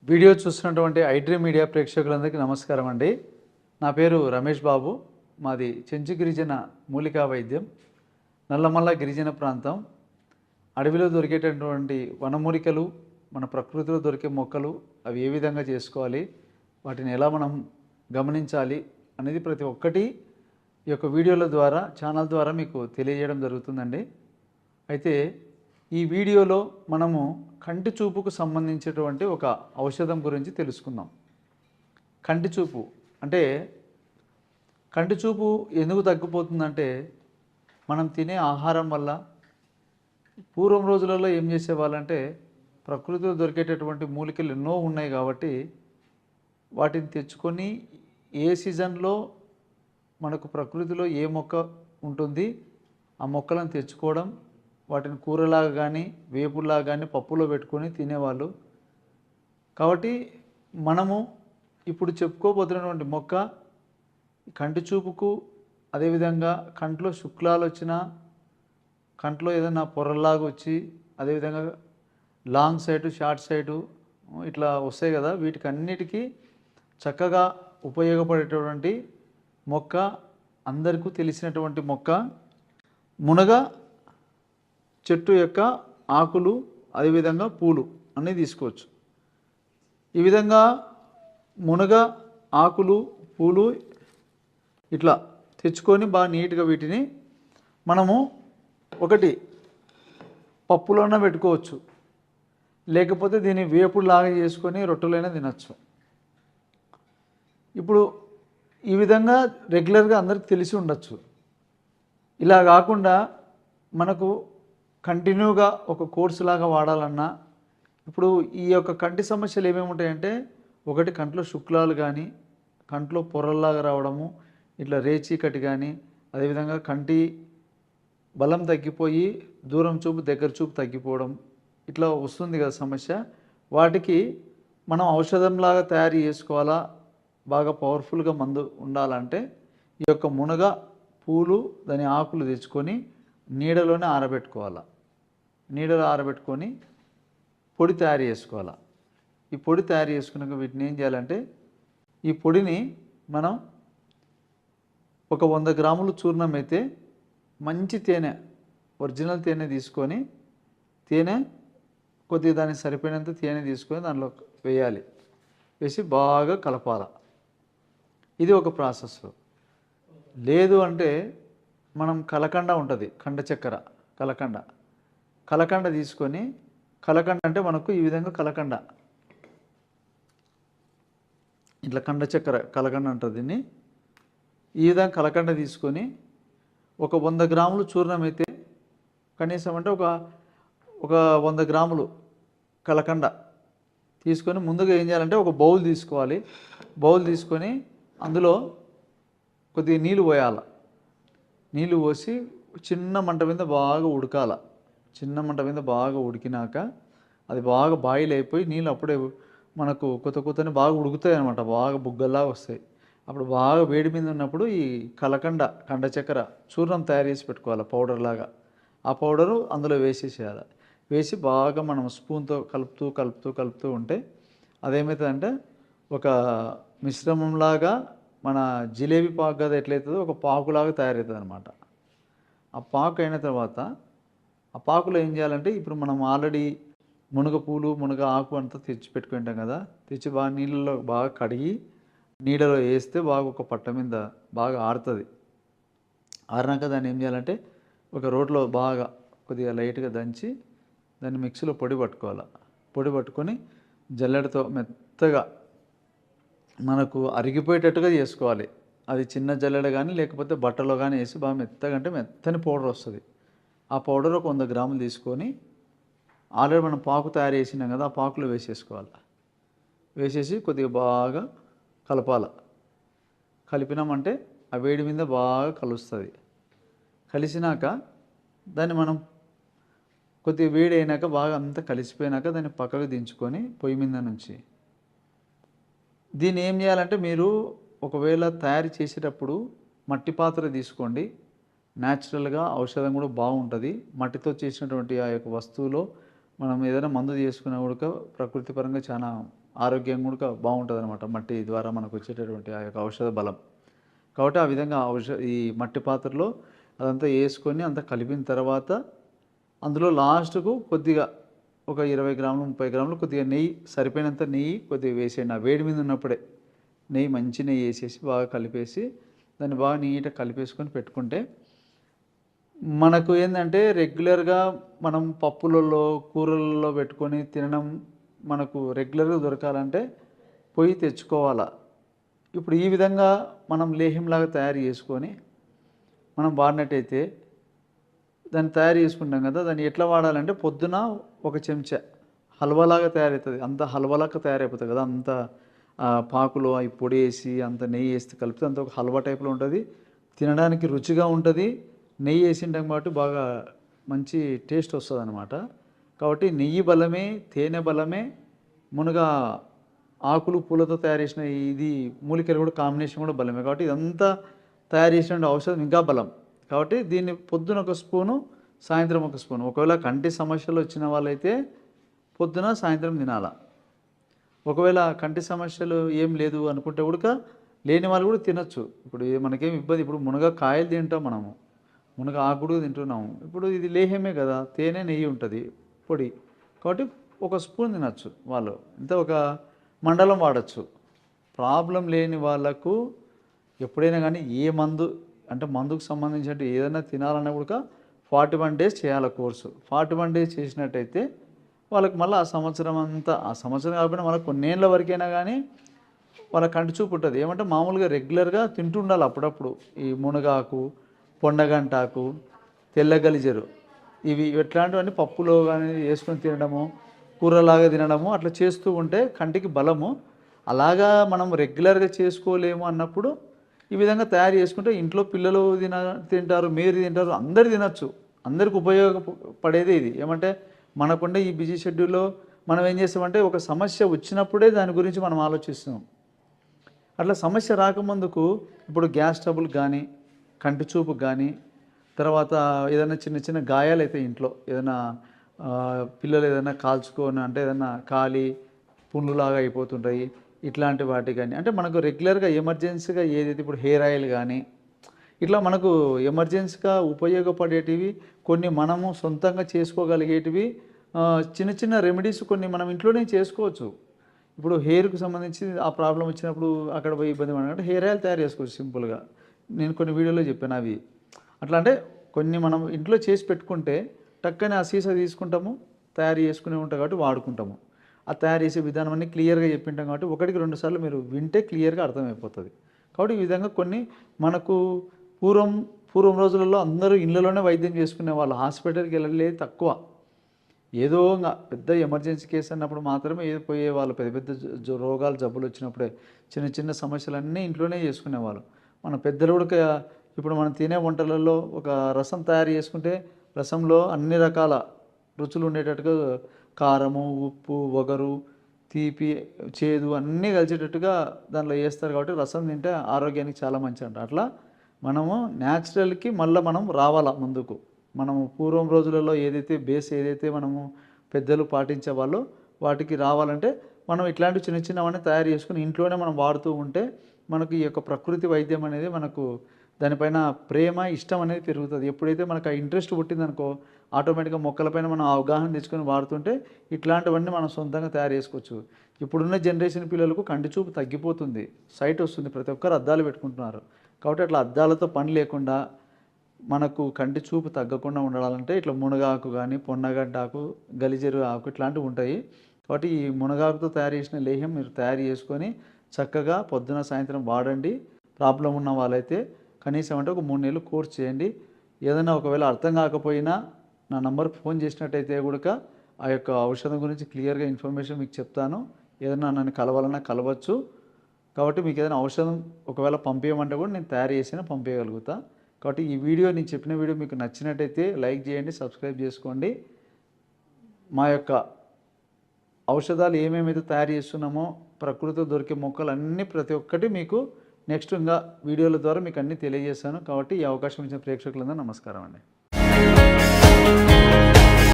Video చూస్తున్నటువంటి iDream media ప్రేక్షకులందరికీ నమస్కారం అండి. నా పేరు రమేష్ బాబు. మాది చెంచు గిరిజన మూలికా వైద్యం, నల్లమల్ల గిరిజన ప్రాంతం. అడవిలో దొరికేటటువంటి వనమూలికలు, మన ప్రకృతిలో దొరికే మొక్కలు అవి ఏ విధంగా చేసుకోవాలి, వాటిని ఎలా మనం గమనించాలి అనేది ప్రతి ఒక్కటి ఈ యొక్క వీడియోల ద్వారా, ఛానల్ ద్వారా మీకు తెలియజేయడం జరుగుతుందండి. అయితే ఈ వీడియోలో మనము కంటి చూపుకు సంబంధించినటువంటి ఒక ఔషధం గురించి తెలుసుకుందాం. కంటి చూపు అంటే, కంటి చూపు ఎందుకు తగ్గిపోతుందంటే మనం తినే ఆహారం వల్ల. పూర్వం రోజులలో ఏం చేసేవాళ్ళంటే, ప్రకృతిలో దొరికేటటువంటి మూలికలు ఎన్నో ఉన్నాయి కాబట్టి వాటిని తెచ్చుకొని ఏ సీజన్లో మనకు ప్రకృతిలో ఏ మొక్క ఉంటుంది ఆ మొక్కలను తెచ్చుకోవడం, వాటిని కూరలాగా కానీ వేపుల్లాగా కానీ పప్పులో పెట్టుకొని తినేవాళ్ళు. కాబట్టి మనము ఇప్పుడు చెప్పుకోబోతున్నటువంటి మొక్క కంటి చూపుకు, అదేవిధంగా కంట్లో శుక్లాలు వచ్చినా, కంట్లో ఏదైనా పొరల్లాగా వచ్చి, అదేవిధంగా లాంగ్ సైటు షార్ట్ సైటు ఇట్లా వస్తాయి కదా, వీటికన్నిటికీ చక్కగా ఉపయోగపడేటటువంటి మొక్క, అందరికీ తెలిసినటువంటి మొక్క మునగ చెట్టు యొక్క ఆకులు, అదేవిధంగా పూలు అన్నీ తీసుకోవచ్చు. ఈ విధంగా మునగ ఆకులు, పూలు ఇట్లా తెచ్చుకొని బాగా నీట్గా వీటిని మనము ఒకటి పప్పులోనే పెట్టుకోవచ్చు, లేకపోతే దీన్ని వేపుడులాగా చేసుకొని రొట్టెలైనా తినచ్చు. ఇప్పుడు ఈ విధంగా రెగ్యులర్గా అందరికి తెలిసి ఉండొచ్చు. ఇలా కాకుండా మనకు కంటిన్యూగా ఒక కోర్సు లాగా వాడాలన్నా, ఇప్పుడు ఈ యొక్క కంటి సమస్యలు ఏమేమి ఉంటాయంటే, ఒకటి కంట్లో శుక్లాలు కానీ, కంట్లో పొరల్లాగా రావడము, ఇట్లా రేచీకటి కానీ, అదేవిధంగా కంటి బలం తగ్గిపోయి దూరం చూపు దగ్గర చూపు తగ్గిపోవడం, ఇట్లా వస్తుంది కదా సమస్య. వాటికి మనం ఔషధంలాగా తయారు చేసుకోవాలా, బాగా పవర్ఫుల్గా మందు ఉండాలంటే ఈ యొక్క మునగ పూలు, దాని ఆకులు తెచ్చుకొని నీడలోనే ఆరబెట్టుకోవాలి. నీడలో ఆరబెట్టుకొని పొడి తయారు చేసుకోవాలి. ఈ పొడి తయారు చేసుకున్నాక వీటిని ఏం చేయాలంటే, ఈ పొడిని మనం ఒక 100 గ్రాములు చూర్ణం అయితే, మంచి తేనె, ఒరిజినల్ తేనె తీసుకొని, తేనె కొద్దిగా దానికి సరిపోయినంత తేనె తీసుకొని దానిలో వేయాలి. వేసి బాగా కలపాలి. ఇది ఒక ప్రాసెస్. లేదు అంటే మనం కలకండ ఉంటుంది, కండ చక్కెర, కలకండ తీసుకొని, కలకండ అంటే మనకు ఈ విధంగా కలకండ, ఇట్లా కండ చక్కెర కలకండ అంటుంది దీన్ని. ఈ విధంగా కలకండ తీసుకొని ఒక 100 గ్రాములు చూర్ణం అయితే, కనీసం అంటే ఒక 100 గ్రాములు కలకండ తీసుకొని ముందుగా ఏం చేయాలంటే ఒక బౌల్ తీసుకోవాలి. బౌల్ తీసుకొని అందులో కొద్దిగా నీళ్ళు పోయాలి. నీళ్ళు పోసి చిన్న మంట మీద బాగా ఉడకాల. చిన్న మంట మీద బాగా ఉడికినాక అది బాగా బాయిల్ అయిపోయి నీళ్ళు అప్పుడే మనకు కొత్తని బాగా ఉడుకుతాయి అన్నమాట, బాగా బుగ్గల్లా వస్తాయి. అప్పుడు బాగా వేడి మీద ఉన్నప్పుడు ఈ కండ చక్కెర చూర్ణం తయారు చేసి పెట్టుకోవాలి పౌడర్ లాగా. ఆ పౌడరు అందులో వేసేసేయాలి. వేసి బాగా మనం స్పూన్తో కలుపుతూ ఉంటే అదేమవుతుందంటే ఒక మిశ్రమంలాగా, మన జిలేబీ పాకు కదా ఎట్లయితుందో ఒక పాకులాగా తయారవుతుంది అనమాట. ఆ పాకు అయిన తర్వాత ఆ పాకులో ఏం చేయాలంటే, ఇప్పుడు మనం ఆల్రెడీ మునగ పూలు, మునగ ఆకు అంతా తెచ్చి పెట్టుకుంటాం కదా, తెచ్చి బాగా నీళ్ళలో బాగా కడిగి నీడలో వేస్తే బాగా ఒక పట్ట మీద బాగా ఆరుతుంది. ఆరినాక దాన్ని ఏం చేయాలంటే ఒక రోట్లో బాగా కొద్దిగా లైట్గా దంచి దాన్ని మిక్సీలో పొడి పట్టుకోవాలి. పొడి పట్టుకొని జల్లెడతో మెత్తగా మనకు అరిగిపోయేటట్టుగా చేసుకోవాలి. అది చిన్న జల్లెడ కానీ లేకపోతే బట్టలో కానీ వేసి బాగా మెత్తగా, అంటే మెత్తని పౌడర్ వస్తుంది. ఆ పౌడర్ ఒక 100 గ్రాములు తీసుకొని ఆల్రెడీ మనం పాకు తయారు చేసినాం కదా, ఆ పాకులో వేసేసుకోవాలి. వేసేసి కొద్దిగా బాగా కలపాలి. కలిపినామంటే ఆ వేడి మీద బాగా కలుస్తుంది. కలిసినాక దాన్ని మనం కొద్దిగా వేడి అయినాక బాగా అంతా కలిసిపోయినాక దాన్ని పక్కకు దించుకొని పొయ్యి మీద నుంచి, దీన్ని ఏం చేయాలంటే, మీరు ఒకవేళ తయారు చేసేటప్పుడు మట్టి పాత్ర తీసుకోండి. న్యాచురల్గా ఔషధం కూడా బాగుంటుంది. మట్టితో చేసినటువంటి ఆ యొక్క వస్తువులో మనం ఏదైనా మందు చేసుకున్నా కూడా ప్రకృతి పరంగా చాలా ఆరోగ్యం కూడా బాగుంటుంది అనమాట. మట్టి ద్వారా మనకు వచ్చేటటువంటి ఆ యొక్క ఔషధ బలం. కాబట్టి ఆ విధంగా ఈ మట్టి పాత్రలో అదంతా వేసుకొని అంతా కలిపిన తర్వాత అందులో లాస్ట్కు కొద్దిగా ఒక 20 గ్రాములు 30 గ్రాములు కొద్దిగా నెయ్యి, సరిపోయినంత నెయ్యి కొద్దిగా వేసేయండి. ఆ వేడి మీద ఉన్నప్పుడే నెయ్యి, మంచి నెయ్యి వేసేసి బాగా కలిపేసి దాన్ని బాగా నీట్గా కలిపేసుకొని పెట్టుకుంటే మనకు ఏంటంటే రెగ్యులర్గా మనం పప్పులలో కూరలలో పెట్టుకొని తినడం మనకు రెగ్యులర్గా దొరకాలంటే పొయ్యి తెచ్చుకోవాలా. ఇప్పుడు ఈ విధంగా మనం లేహ్యంలాగా తయారు చేసుకొని మనం వాడినట్టయితే దాన్ని తయారు చేసుకుంటాం కదా, దాన్ని ఎట్లా వాడాలంటే పొద్దున ఒక చెంచా హల్వాలాగా తయారవుతుంది. అంత హల్వాలాగా తయారైపోతుంది కదా, అంత పాకులో అవి పొడి వేసి అంత నెయ్యి వేసి కలిపితే అంత ఒక హల్వా టైప్లో ఉంటుంది. తినడానికి రుచిగా ఉంటుంది. నెయ్యి వేసింటాం కాబట్టి బాగా మంచి టేస్ట్ వస్తుంది అనమాట. కాబట్టి నెయ్యి బలమే, తేనె బలమే, మునగ ఆకులు పూలతో తయారు చేసిన ఇది మూలికలు కూడా కాంబినేషన్ కూడా బలమే. కాబట్టి ఇదంతా తయారు చేసిన ఔషధం ఇంకా బలం. కాబట్టి దీన్ని పొద్దున ఒక స్పూను, సాయంత్రం ఒక స్పూను. ఒకవేళ కంటి సమస్యలు వచ్చిన వాళ్ళైతే పొద్దున సాయంత్రం తినాలా. ఒకవేళ కంటి సమస్యలు ఏం లేదు అనుకుంటే కూడా లేని వాళ్ళు కూడా తినచ్చు. ఇప్పుడు మనకేం ఇబ్బంది, ఇప్పుడు మునగ కాయలు తింటాం మనము, మునగ ఆకు కూడా తింటున్నాము. ఇప్పుడు ఇది లేహ్యమే కదా, తేనె నెయ్యి ఉంటుంది పొడి, కాబట్టి ఒక స్పూన్ తినచ్చు వాళ్ళు. ఇంత ఒక మండలం వాడచ్చు. ప్రాబ్లం లేని వాళ్ళకు ఎప్పుడైనా కానీ ఏ మందు అంటే మందుకు సంబంధించినట్టు ఏదైనా తినాలన్నా కూడా 41 డేస్ చేయాలి కోర్సు. 41 డేస్ చేసినట్టయితే వాళ్ళకి మళ్ళీ ఆ సంవత్సరం అంతా, ఆ సంవత్సరం కాకపోయినా మళ్ళీ కొన్నేళ్ళ వరకైనా కానీ వాళ్ళ కంటి చూపు ఉంటుంది. ఏమంటే మామూలుగా రెగ్యులర్గా తింటుండాలి అప్పుడప్పుడు ఈ మునగాకు, పొండగంటాకు, తెల్ల గలిజరు, ఇవి ఎట్లాంటివన్నీ పప్పులో కానీ వేసుకొని తినడము, కూరలాగా తినడము అట్లా చేస్తూ ఉంటే కంటికి బలము. అలాగా మనం రెగ్యులర్గా చేసుకోలేము అన్నప్పుడు ఈ విధంగా తయారు చేసుకుంటే ఇంట్లో పిల్లలు తింటారు, మీరు తింటారు, అందరు తినచ్చు. అందరికి ఉపయోగపడేదే ఇది. ఏమంటే మనకుండే ఈ బిజీ షెడ్యూల్లో మనం ఏం చేస్తామంటే ఒక సమస్య వచ్చినప్పుడే దాని గురించి మనం ఆలోచిస్తున్నాం. అట్లా సమస్య రాకముందుకు ఇప్పుడు గ్యాస్ ట్రబుల్ కానీ, కంటి చూపు కానీ, తర్వాత ఏదైనా చిన్న చిన్న గాయాలు అయితే ఇంట్లో ఏదైనా పిల్లలు ఏదైనా కాల్చుకొని అంటే ఏదైనా కాలి పుండ్లులాగా అయిపోతుంటాయి. ఇట్లాంటి వాటి కానీ అంటే మనకు రెగ్యులర్గా ఎమర్జెన్సీగా ఏదైతే ఇప్పుడు హెయిర్ ఆయిల్ కానీ ఇట్లా మనకు ఎమర్జెన్సీగా ఉపయోగపడేటివి కొన్ని మనము సొంతంగా చేసుకోగలిగేటివి చిన్న చిన్న రెమెడీస్ కొన్ని మనం ఇంట్లోనే చేసుకోవచ్చు. ఇప్పుడు హెయిర్కి సంబంధించి ఆ ప్రాబ్లం వచ్చినప్పుడు అక్కడ పోయి ఇబ్బంది పడాలంటే హెయిర్ ఆయిల్ తయారు చేసుకోవచ్చు సింపుల్గా. నేను కొన్ని వీడియోలో చెప్పాను అవి. అట్లా అంటే కొన్ని మనం ఇంట్లో చేసి పెట్టుకుంటే టక్కనే ఆ సీసా తీసుకుంటాము, తయారు చేసుకునే ఉంటాం కాబట్టి వాడుకుంటాము. ఆ తయారు చేసే విధానం అన్నీ క్లియర్గా చెప్పింటాం కాబట్టి 1-2 సార్లు మీరు వింటే క్లియర్గా అర్థమైపోతుంది. కాబట్టి ఈ విధంగా కొన్ని మనకు పూర్వం రోజులలో అందరూ ఇళ్ళలోనే వైద్యం చేసుకునే వాళ్ళు, హాస్పిటల్కి వెళ్ళలేదు తక్కువ. ఏదో పెద్ద ఎమర్జెన్సీ కేసు అన్నప్పుడు మాత్రమే ఏదో పోయేవాళ్ళు. పెద్ద పెద్ద రోగాలు జబ్బులు వచ్చినప్పుడే చిన్న చిన్న సమస్యలన్నీ ఇంట్లోనే చేసుకునేవాళ్ళు. మన పెద్దలు కూడా ఇప్పుడు మనం తినే వంటలలో ఒక రసం తయారు చేసుకుంటే రసంలో అన్ని రకాల రుచులు ఉండేటట్టుగా కారము, ఉప్పు, వగరు, తీపి, చేదు అన్నీ కలిసేటట్టుగా దాంట్లో వేస్తారు. కాబట్టి రసం తింటే ఆరోగ్యానికి చాలా మంచిది అంట. అట్లా మనము న్యాచురల్కి మళ్ళీ మనం రావాలా ముందుకు. మనము పూర్వం రోజులలో ఏదైతే మనము పెద్దలు పాటించే వాళ్ళో వాటికి రావాలంటే మనం ఇట్లాంటి చిన్న చిన్నవన్నీ తయారు చేసుకుని ఇంట్లోనే మనం వాడుతూ ఉంటే మనకు ఈ యొక్క ప్రకృతి వైద్యం అనేది మనకు దానిపైన ప్రేమ, ఇష్టం అనేది పెరుగుతుంది. ఎప్పుడైతే మనకు ఆ ఇంట్రెస్ట్ పుట్టిందనుకో ఆటోమేటిక్గా మొక్కలపైన మనం అవగాహన తెచ్చుకొని వాడుతుంటే ఇట్లాంటివన్నీ మనం సొంతంగా తయారు చేసుకోవచ్చు. ఇప్పుడున్న జనరేషన్ పిల్లలకు కంటి చూపు తగ్గిపోతుంది, సైట్ వస్తుంది, ప్రతి ఒక్కరు అద్దాలు పెట్టుకుంటున్నారు. కాబట్టి అట్లా అద్దాలతో పని లేకుండా మనకు కంటి చూపు తగ్గకుండా ఉండాలంటే ఇట్లా మునగాకు కానీ, పొన్నగడ్డాకు, గలిజెరు ఆకు ఇట్లాంటివి ఉంటాయి. కాబట్టి ఈ మునగాకుతో తయారు చేసిన లేహ్యం మీరు తయారు చేసుకొని చక్కగా పొద్దున సాయంత్రం వాడండి. ప్రాబ్లం ఉన్న వాళ్ళైతే కనీసం అంటే ఒక 3 నెలలు కోర్స్ చేయండి. ఏదైనా ఒకవేళ అర్థం కాకపోయినా నా నంబర్కి ఫోన్ చేసినట్టయితే కూడా ఆ యొక్క ఔషధం గురించి క్లియర్గా ఇన్ఫర్మేషన్ మీకు చెప్తాను. ఏదైనా నన్ను కలవాలన్నా కలవచ్చు. కాబట్టి మీకు ఏదైనా ఔషధం ఒకవేళ పంపించమంటే కూడా నేను తయారు చేసినా పంపించగలుగుతా. కాబట్టి ఈ వీడియో నేను చెప్పిన వీడియో మీకు నచ్చినట్టయితే లైక్ చేయండి, సబ్స్క్రైబ్ చేసుకోండి. మా యొక్క ఔషధాలు ఏమేమైతే తయారు చేస్తున్నామో ప్రకృతిలో దొరికే మొక్కలు అన్నీ ప్రతి ఒక్కటి మీకు నెక్స్ట్ ఇంకా వీడియోల ద్వారా మీకు అన్నీ తెలియజేస్తాను. కాబట్టి ఈ అవకాశం ఇచ్చిన ప్రేక్షకులందరూ నమస్కారం అండి.